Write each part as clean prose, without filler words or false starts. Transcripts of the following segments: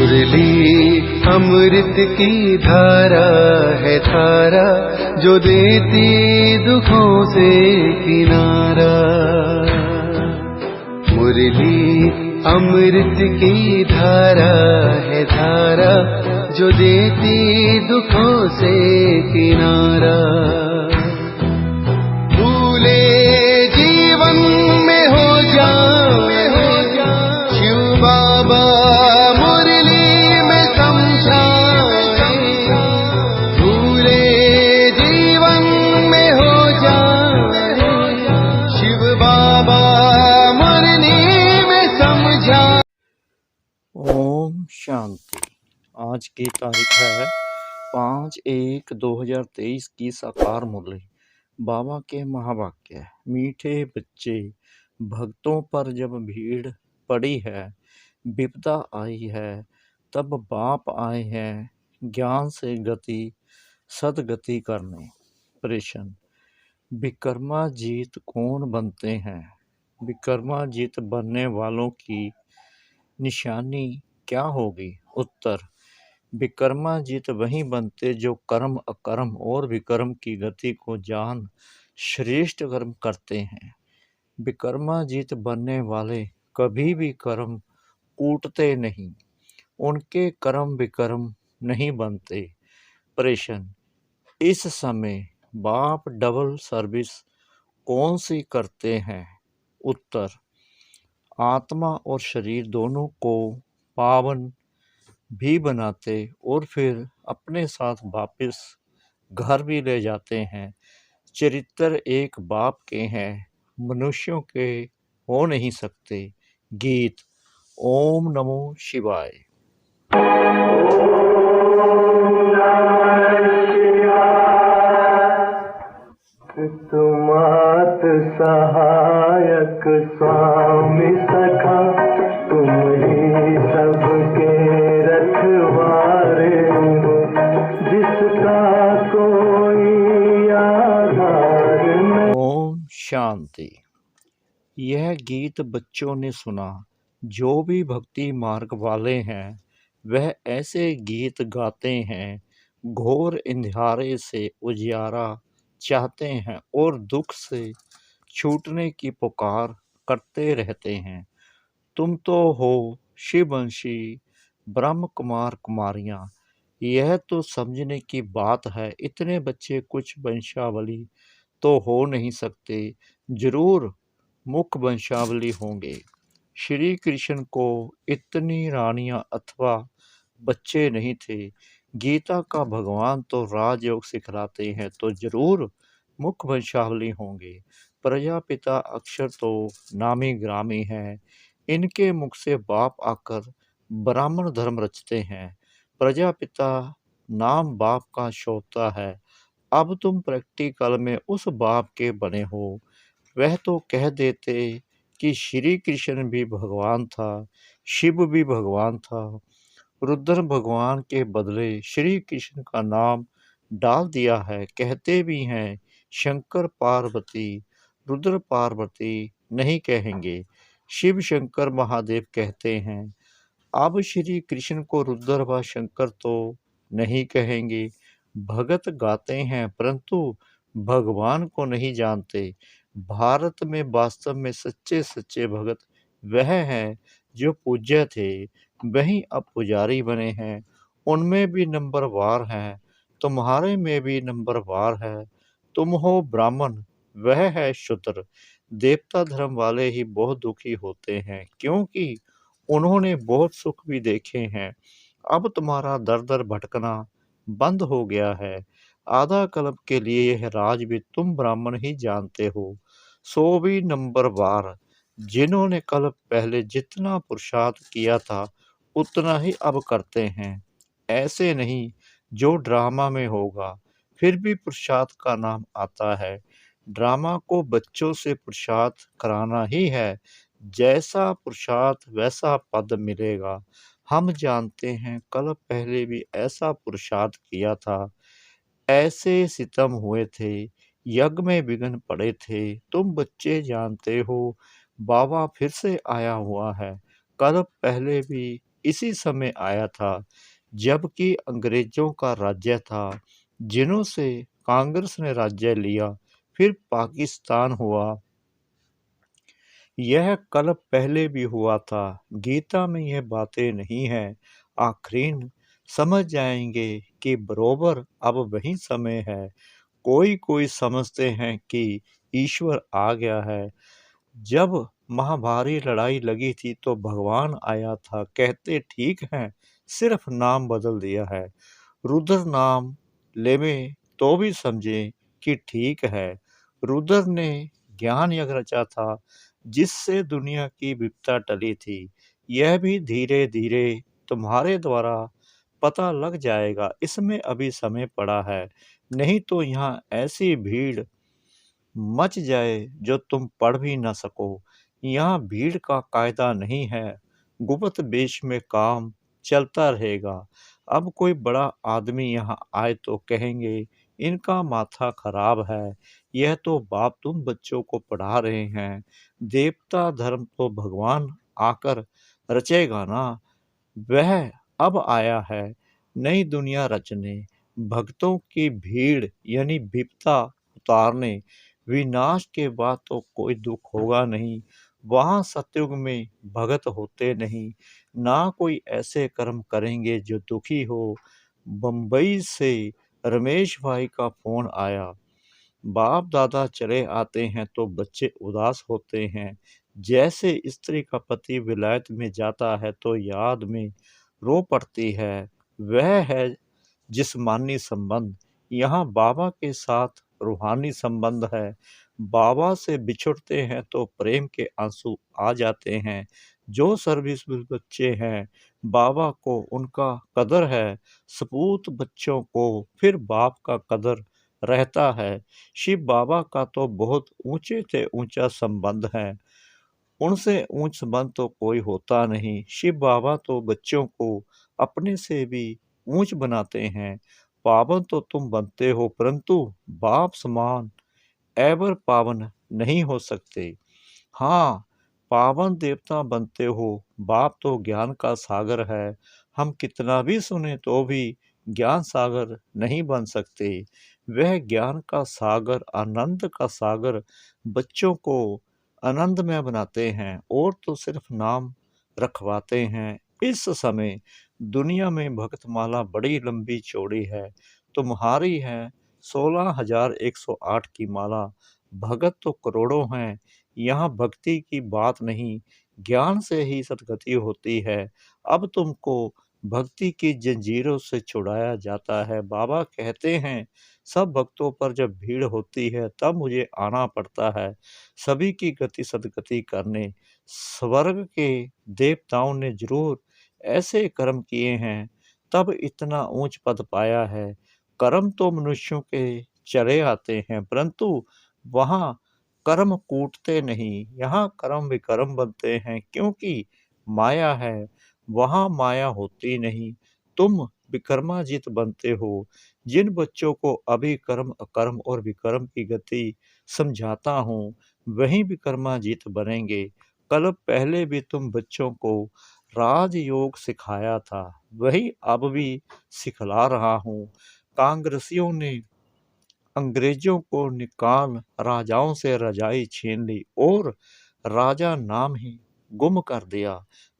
मुरली अमृत की धारा है धारा, जो देती दुखों से किनारा। मुरली अमृत की धारा है धारा, जो देती दुखों से किनारा। भूले जीवन में हो जाए शिव बाबा मुरली में समझाए। भूले जीवन में हो जाए शिव बाबा मुरली में समझाए। ओम शांति। आज की तारीख है 5/1/2023 की साकार मुरली। बाबा के महावाक्य। मीठे बच्चे, भक्तों पर जब भीड़ पड़ी है, विपदा आई है, तब बाप आए हैं ज्ञान से गति सदगति करने। प्रश्न: विक्रमाजीत कौन बनते हैं? विक्रमाजीत बनने वालों की निशानी क्या होगी? उत्तर: विक्रमाजीत वही बनते जो कर्म अकर्म और विकर्म की गति को जान श्रेष्ठ कर्म करते हैं। विक्रमाजीत बनने वाले कभी भी कर्म कूटते नहीं, उनके कर्म विकर्म नहीं बनते। प्रश्न: इस समय बाप डबल सर्विस कौन सी करते हैं? उत्तर: आत्मा और शरीर दोनों को पावन भी बनाते और फिर अपने साथ वापस घर भी ले जाते हैं। चरित्र एक बाप के हैं, मनुष्यों के हो नहीं सकते। गीत। ओम नमो शिवाय। तुमात सहायक स्वामी सखा, तुम ही सबके रखवारे हो, जिसका कोई आधार नहीं। ओम शांति। यह गीत बच्चों ने सुना। जो भी भक्ति मार्ग वाले हैं वह ऐसे गीत गाते हैं, घोर अंधियारे से उजियारा चाहते हैं और दुख से छूटने की पुकार करते रहते हैं। तुम तो हो शिववंशी ब्रह्म कुमार कुमारियां, यह तो समझने की बात है। इतने बच्चे कुछ वंशावली तो हो नहीं सकते, जरूर मुख वंशावली होंगे। श्री कृष्ण को इतनी रानियां अथवा बच्चे नहीं थे। गीता का भगवान तो राजयोग सिखलाते हैं, तो जरूर मुख वंशावली होंगे। प्रजापिता अक्षर तो नामी ग्रामी हैं, इनके मुख से बाप आकर ब्राह्मण धर्म रचते हैं। प्रजापिता नाम बाप का शोभता है। अब तुम प्रैक्टिकल में उस बाप के बने हो। वह तो कह देते कि श्री कृष्ण भी भगवान था, शिव भी भगवान था। रुद्र भगवान के बदले श्री कृष्ण का नाम डाल दिया है। कहते भी हैं शंकर पार्वती, रुद्र पार्वती नहीं कहेंगे, शिव शंकर महादेव कहते हैं। अब श्री कृष्ण को रुद्र व शंकर तो नहीं कहेंगे। भगत गाते हैं परंतु भगवान को नहीं जानते। भारत में वास्तव में सच्चे सच्चे भगत वह हैं जो पूज्य थे, वही अब पुजारी बने हैं। उनमें भी नंबरवार हैं, तुम्हारे में भी नंबरवार है। तुम हो ब्राह्मण, वह है शूद्र। देवता धर्म वाले ही बहुत दुखी होते हैं, क्योंकि उन्होंने बहुत सुख भी देखे हैं। अब तुम्हारा दर दर भटकना बंद हो गया है। आधा कल्प के लिए यह राज भी तुम ब्राह्मण ही जानते हो। सो भी नंबरवार, जिन्होंने कल्प पहले जितना पुरुषार्थ किया था उतना ही अब करते हैं। ऐसे नहीं जो ड्रामा में होगा, फिर भी पुरुषार्थ का नाम आता है। ड्रामा को बच्चों से पुरुषार्थ कराना ही है। जैसा पुरुषार्थ वैसा पद मिलेगा। हम जानते हैं कल पहले भी ऐसा पुरुषार्थ किया था, ऐसे सितम हुए थे, यज्ञ में विघ्न पड़े थे। तुम बच्चे जानते हो बाबा फिर से आया हुआ है। कल पहले भी इसी समय आया था जबकि अंग्रेजों का राज्य था, जिन्हों से कांग्रेस ने राज्य लिया, फिर पाकिस्तान हुआ। यह कल पहले भी हुआ था। गीता में यह बातें नहीं हैं। आखिरीन समझ जाएंगे कि बरोबर अब वही समय है। कोई कोई समझते हैं कि ईश्वर आ गया है। जब महाभारी लड़ाई लगी थी तो भगवान आया था। कहते ठीक है, सिर्फ नाम बदल दिया है। रुद्र नाम लेवें तो भी समझें कि ठीक है। रुद्र ने ज्ञान यज्ञ रचा था, जिससे दुनिया की विपदा टली थी। यह भी धीरे धीरे तुम्हारे द्वारा पता लग जाएगा। इसमें अभी समय पड़ा है, नहीं तो यहाँ ऐसी भीड़ मच जाए जो तुम पढ़ भी न सको। यहाँ भीड़ का कायदा नहीं है। गुप्त वेश में काम चलता रहेगा। अब कोई बड़ा आदमी यहाँ आए तो कहेंगे इनका माथा खराब है। यह तो बाप तुम बच्चों को पढ़ा रहे हैं। देवता धर्म तो भगवान आकर रचेगा ना। वह अब आया है नई दुनिया रचने, भक्तों की भीड़ यानी विपदा उतारने। विनाश के बाद तो कोई दुख होगा नहीं। वहां सतयुग में भगत होते नहीं। ना कोई ऐसे कर्म करेंगे जो दुखी हो। बंबई से रमेश भाई का फोन आया। बाप दादा चले आते हैं तो बच्चे उदास होते हैं। जैसे स्त्री का पति विलायत में जाता है तो याद में रो पड़ती है। वह है जिस्मानी संबंध। यहाँ बाबा के साथ रूहानी संबंध है। बाबा से बिछुड़ते हैं तो प्रेम के आंसू आ जाते हैं। जो सर्विसबल बच्चे हैं, बाबा को उनका कदर है। सपूत बच्चों को फिर बाप का कदर रहता है। शिव बाबा का तो बहुत ऊंचे से ऊंचा संबंध है। उनसे ऊंच संबंध तो कोई होता नहीं। शिव बाबा तो बच्चों को अपने से भी ऊंच बनाते हैं। पावन तो तुम बनते हो, परंतु बाप समान एवर पावन नहीं हो सकते। हाँ, पावन देवता बनते हो। बाप तो ज्ञान का सागर है। हम कितना भी सुने तो भी ज्ञान सागर नहीं बन सकते। वह ज्ञान का सागर, आनंद का सागर बच्चों को आनंदमय बनाते हैं और तो सिर्फ नाम रखवाते हैं। इस समय दुनिया में भक्तमाला बड़ी लंबी चौड़ी है। तुम्हारी है 16,108 की माला। भगत तो करोड़ों हैं। यहाँ भक्ति की बात नहीं, ज्ञान से ही सद्गति होती है। अब तुमको भक्ति की जंजीरों से छुड़ाया जाता है। बाबा कहते हैं सब भक्तों पर जब भीड़ होती है तब मुझे आना पड़ता है सभी की गति सद्गति करने। स्वर्ग के देवताओं ने जरूर ऐसे कर्म किए हैं तब इतना ऊंच पद पाया है। कर्म तो मनुष्यों के चले आते हैं, परंतु वहां कर्म कूटते नहीं। यहाँ कर्म विकर्म बनते हैं, क्योंकि माया है। वहां माया होती नहीं। तुम विकर्माजित बनते हो। जिन बच्चों को अभी कर्म अकर्म और विकर्म की गति समझाता हूँ, वही विकर्माजित बनेंगे। कल पहले भी तुम बच्चों को राजयोग सिखाया था, वही अब भी सिखला रहा हूँ। कांग्रेसियों ने अंग्रेजों को निकाल राजाओं से रजाई छीन ली और राजा नाम ही गुम कर दिया।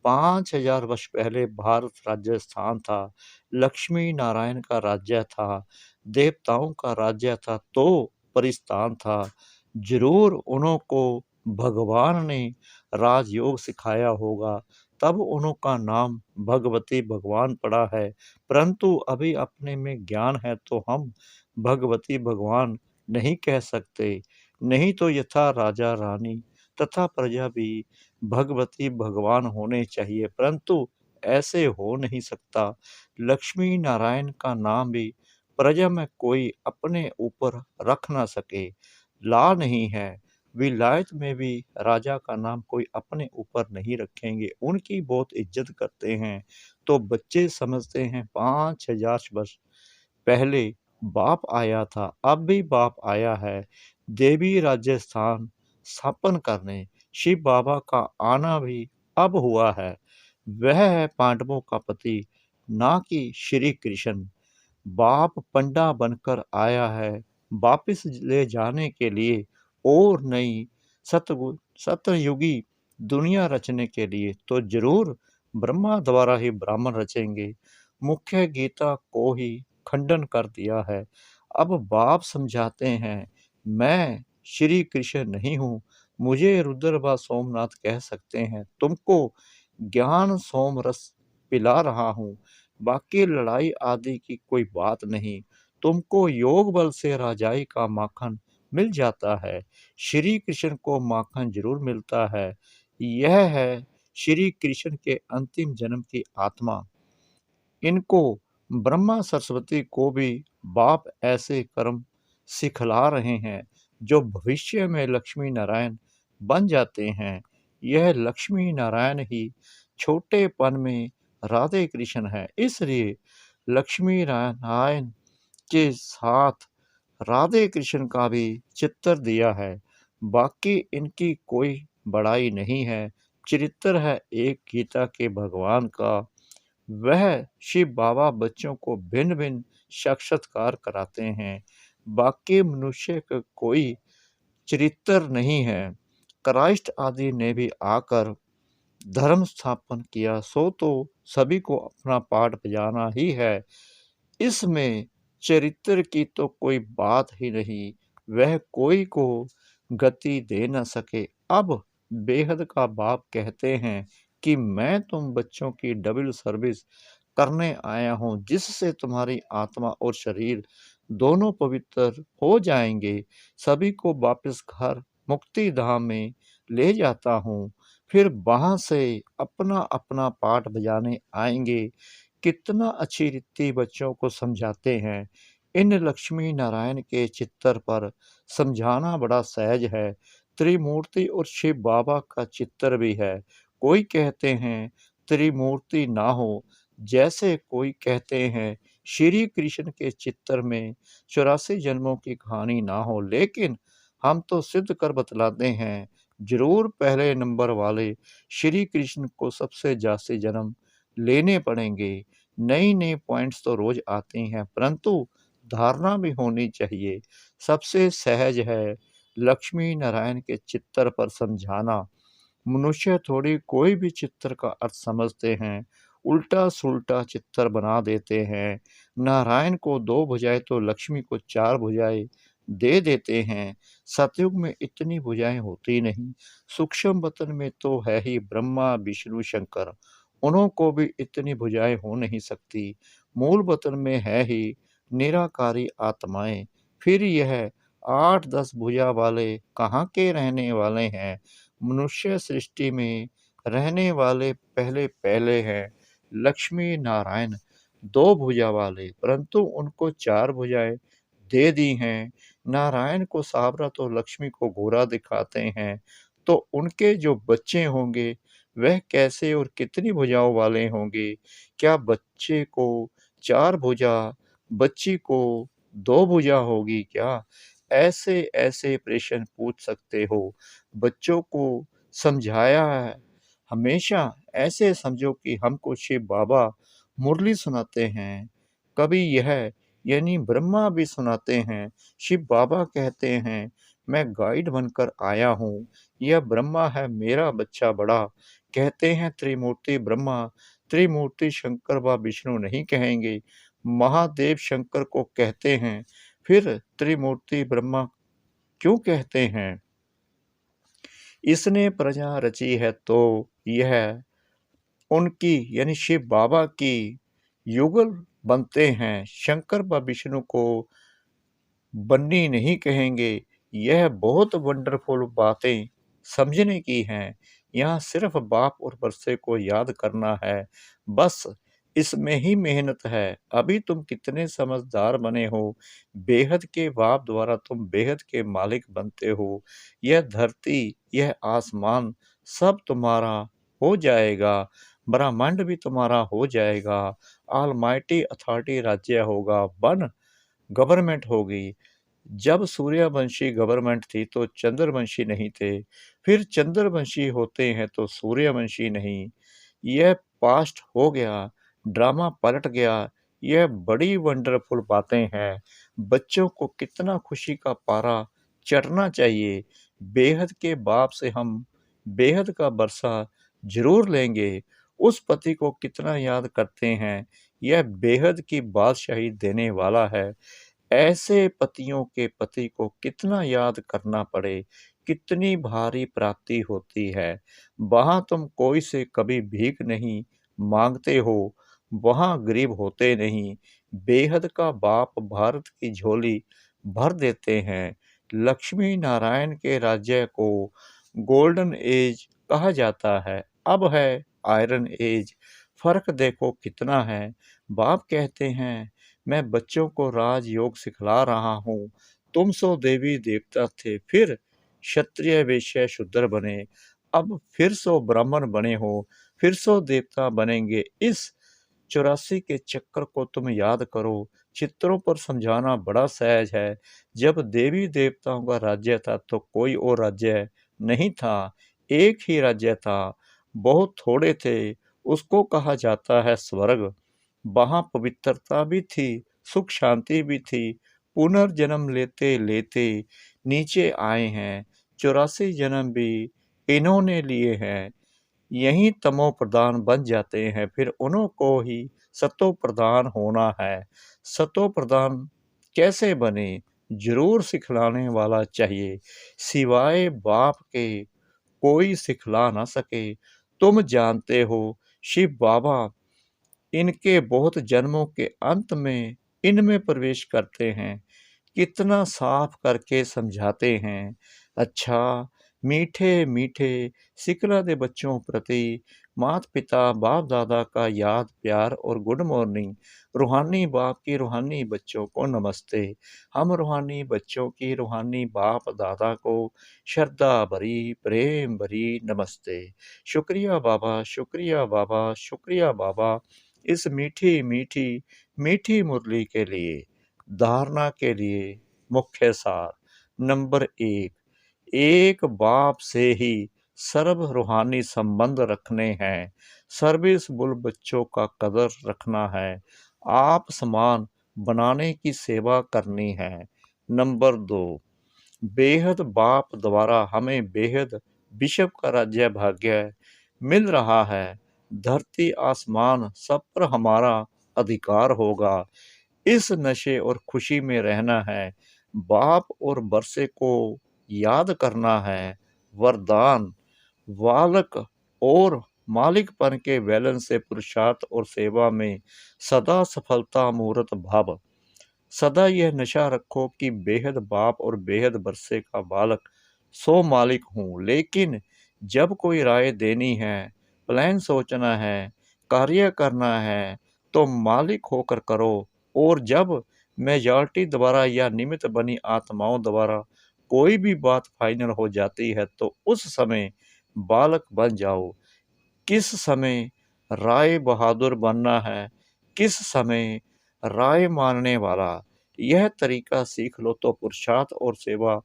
5,000 वर्ष पहले भारत राजस्थान था। लक्ष्मी नारायण का राज्य था। देवताओं का राज्य था तो परिस्तान था। जरूर उनको भगवान ने राजयोग सिखाया होगा, तब उनका नाम भगवती भगवान पड़ा है। परंतु अभी अपने में ज्ञान है तो हम भगवती भगवान नहीं कह सकते। नहीं तो यथा राजा रानी तथा प्रजा भी भगवती भगवान होने चाहिए, परंतु ऐसे हो नहीं सकता। लक्ष्मी नारायण का नाम भी प्रजा में कोई अपने ऊपर रख ना सके। ला नहीं है। विलायत में भी राजा का नाम कोई अपने ऊपर नहीं रखेंगे, उनकी बहुत इज्जत करते हैं। तो बच्चे समझते हैं 5,000 वर्ष पहले बाप आया था, अब भी बाप आया है देवी राजस्थान स्थापन करने। शिव बाबा का आना भी अब हुआ है। वह है पांडवों का पति, ना कि श्री कृष्ण। बाप पंडा बनकर आया है वापिस ले जाने के लिए और नई सतयुगी दुनिया रचने के लिए, तो जरूर ब्रह्मा द्वारा ही ब्राह्मण रचेंगे। मुख्य गीता को ही खंडन कर दिया है। अब बाप समझाते हैं, मैं श्री कृष्ण नहीं हूँ, मुझे रुद्र व सोमनाथ कह सकते हैं। तुमको ज्ञान सोम रस पिला रहा हूँ, बाकी लड़ाई आदि की कोई बात नहीं। तुमको योग बल से राजाई का माखन मिल जाता है, श्री कृष्ण को माखन जरूर मिलता है। यह है श्री कृष्ण के अंतिम जन्म की आत्मा। इनको ब्रह्मा सरस्वती को भी बाप ऐसे कर्म सिखला रहे हैं जो भविष्य में लक्ष्मी नारायण बन जाते हैं। यह लक्ष्मी नारायण ही छोटेपन में राधे कृष्ण है, इसलिए लक्ष्मी नारायण के साथ राधे कृष्ण का भी चित्र दिया है। बाकी इनकी कोई बड़ाई नहीं है। चरित्र है एक गीता के भगवान का। वह शिव बाबा बच्चों को भिन्न भिन्न साक्षात्कार कराते हैं। बाकी मनुष्य का कोई चरित्र नहीं है। क्राइस्ट आदि ने भी आकर धर्म स्थापन किया, सो तो सभी को अपना पाठ बजाना ही है। इसमें चरित्र की तो कोई बात ही नहीं, वह कोई को गति दे न सके। अब बेहद का बाप कहते हैं कि मैं तुम बच्चों की डबल सर्विस करने आया हूँ, जिससे तुम्हारी आत्मा और शरीर दोनों पवित्र हो जाएंगे। सभी को वापस घर मुक्ति धाम में ले जाता हूँ, फिर वहां से अपना अपना पाठ बजाने आएंगे। कितना अच्छी रीति बच्चों को समझाते हैं। इन लक्ष्मी नारायण के चित्र पर समझाना बड़ा सहज है। त्रिमूर्ति और शिव बाबा का चित्र भी है। कोई कहते हैं त्रिमूर्ति ना हो, जैसे कोई कहते हैं श्री कृष्ण के चित्र में 84 जन्मों की कहानी ना हो, लेकिन हम तो सिद्ध कर बतलाते हैं, जरूर पहले नंबर वाले श्री कृष्ण को सबसे ज्यादा जन्म लेने पड़ेंगे। नई नई पॉइंट्स तो रोज आते हैं, परंतु धारणा भी होनी चाहिए। सबसे सहज है लक्ष्मी नारायण के चित्र पर समझाना। मनुष्य थोड़ी कोई भी चित्र का अर्थ समझते हैं, उल्टा सुल्टा चित्र बना देते हैं। नारायण को 2 भुजाएं तो लक्ष्मी को 4 भुजाएं दे देते हैं। सतयुग में इतनी भुजाएं होती नहीं। सूक्ष्म वतन में तो है ही ब्रह्मा विष्णु शंकर, उन्हों को भी इतनी भुजाएं हो नहीं सकती। मूल वतन में है ही निराकारी आत्माएं, फिर यह 8-10 भुजा वाले कहाँ के रहने वाले हैं। मनुष्य सृष्टि में रहने वाले पहले पहले हैं लक्ष्मी नारायण 2 भुजा वाले, परंतु उनको 4 भुजाएं दे दी हैं। नारायण को सांवरा तो लक्ष्मी को गोरा दिखाते हैं, तो उनके जो बच्चे होंगे वह कैसे और कितनी भुजाओं वाले होंगे। क्या बच्चे को 4 भुजा, बच्ची को 2 भुजा होगी क्या? ऐसे ऐसे प्रश्न पूछ सकते हो। बच्चों को समझाया है, हमेशा ऐसे समझो कि हमको शिव बाबा मुरली सुनाते हैं। कभी यह यानी ब्रह्मा भी सुनाते हैं। शिव बाबा कहते हैं, मैं गाइड बनकर आया हूँ, यह ब्रह्मा है मेरा बच्चा बड़ा। कहते हैं त्रिमूर्ति ब्रह्मा, त्रिमूर्ति शंकर व विष्णु नहीं कहेंगे, महादेव शंकर को कहते हैं। फिर त्रिमूर्ति ब्रह्मा क्यों कहते हैं? इसने प्रजा रची है, तो यह उनकी यानी शिव बाबा की युगल बनते हैं। शंकर व विष्णु को बन्नी नहीं कहेंगे। यह बहुत वंडरफुल बातें समझने की हैं। यहाँ सिर्फ बाप और बरसे को याद करना है, बस इसमें ही मेहनत है। अभी तुम कितने समझदार बने हो। बेहद के बाप द्वारा तुम बेहद के मालिक बनते हो। यह धरती, यह आसमान सब तुम्हारा हो जाएगा। ब्रह्मांड भी तुम्हारा हो जाएगा। ऑलमाइटी अथॉरिटी राज्य होगा, वन गवर्नमेंट होगी। जब सूर्यवंशी गवर्नमेंट थी तो चंद्रवंशी नहीं थे, फिर चंद्रवंशी होते हैं तो सूर्यवंशी नहीं। यह पास्ट हो गया, ड्रामा पलट गया। यह बड़ी वंडरफुल बातें हैं। बच्चों को कितना खुशी का पारा चढ़ना चाहिए। बेहद के बाप से हम बेहद का बरसा जरूर लेंगे। उस पति को कितना याद करते हैं। यह बेहद की बादशाही देने वाला है। ऐसे पतियों के पति को कितना याद करना पड़े, कितनी भारी प्राप्ति होती है। वहां तुम कोई से कभी भीख नहीं मांगते हो, वहां गरीब होते नहीं। बेहद का बाप भारत की झोली भर देते हैं। लक्ष्मी नारायण के राज्य को गोल्डन एज कहा जाता है, अब है आयरन एज। फर्क देखो कितना है। बाप कहते हैं, मैं बच्चों को राजयोग सिखला रहा हूँ। तुम सो देवी देवता थे, फिर क्षत्रिय वैश्य शूद्र बने, अब फिर सो ब्राह्मण बने हो, फिर सो देवता बनेंगे। इस 84 के चक्कर को तुम याद करो। चित्रों पर समझाना बड़ा सहज है। जब देवी देवताओं का राज्य था तो कोई और राज्य नहीं था, एक ही राज्य था। बहुत थोड़े थे, उसको कहा जाता है स्वर्ग। वहां पवित्रता भी थी, सुख शांति भी थी। पुनर्जन्म लेते लेते नीचे आए हैं। 84 जन्म भी इन्होंने लिए हैं। यही तमो प्रधान बन जाते हैं, फिर उन्हों को ही सतो प्रधान होना है। सतो प्रधान कैसे बने, जरूर सिखलाने वाला चाहिए। सिवाय बाप के कोई सिखला ना सके। तुम जानते हो, शिव बाबा इनके बहुत जन्मों के अंत में इनमें प्रवेश करते हैं। कितना साफ करके समझाते हैं। अच्छा, मीठे मीठे सिकला दे बच्चों प्रति माता पिता बाप दादा का याद प्यार और गुड मॉर्निंग। रूहानी बाप की रूहानी बच्चों को नमस्ते। हम रूहानी बच्चों की रूहानी बाप दादा को श्रद्धा भरी प्रेम भरी नमस्ते। शुक्रिया बाबा, शुक्रिया बाबा, शुक्रिया बाबा, इस मीठी मीठी मीठी मुरली के लिए। धारणा के लिए मुख्य सार। नंबर 1, एक बाप से ही सर्व रूहानी संबंध रखने हैं। सर्विस बुल बच्चों का कदर रखना है। आप समान बनाने की सेवा करनी है। नंबर 2, बेहद बाप द्वारा हमें बेहद विश्व का राज्य भाग्य मिल रहा है। धरती आसमान सब पर हमारा अधिकार होगा। इस नशे और खुशी में रहना है। बाप और बरसे को याद करना है। वरदान, बालक और मालिकपन के बैलेंस से पुरुषार्थ और सेवा में सदा सफलता मुहूर्त भाव। सदा यह नशा रखो कि बेहद बाप और बेहद बरसे का बालक सो मालिक हूँ। लेकिन जब कोई राय देनी है, प्लान सोचना है, कार्य करना है, तो मालिक होकर करो। और जब मेजॉरिटी द्वारा या निमित्त बनी आत्माओं द्वारा कोई भी बात फाइनल हो जाती है तो उस समय बालक बन जाओ। किस समय राय बहादुर बनना है, किस समय राय मानने वाला, यह तरीका सीख लो तो पुरुषार्थ और सेवा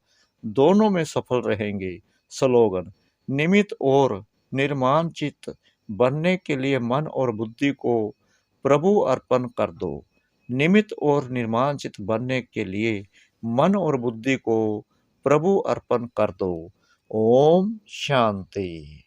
दोनों में सफल रहेंगे। स्लोगन, निमित्त और निर्माण चित्त बनने के लिए मन और बुद्धि को प्रभु अर्पण कर दो। निमित्त और निर्माण चित्त बनने के लिए मन और बुद्धि को प्रभु अर्पण कर दो। ओम शांति।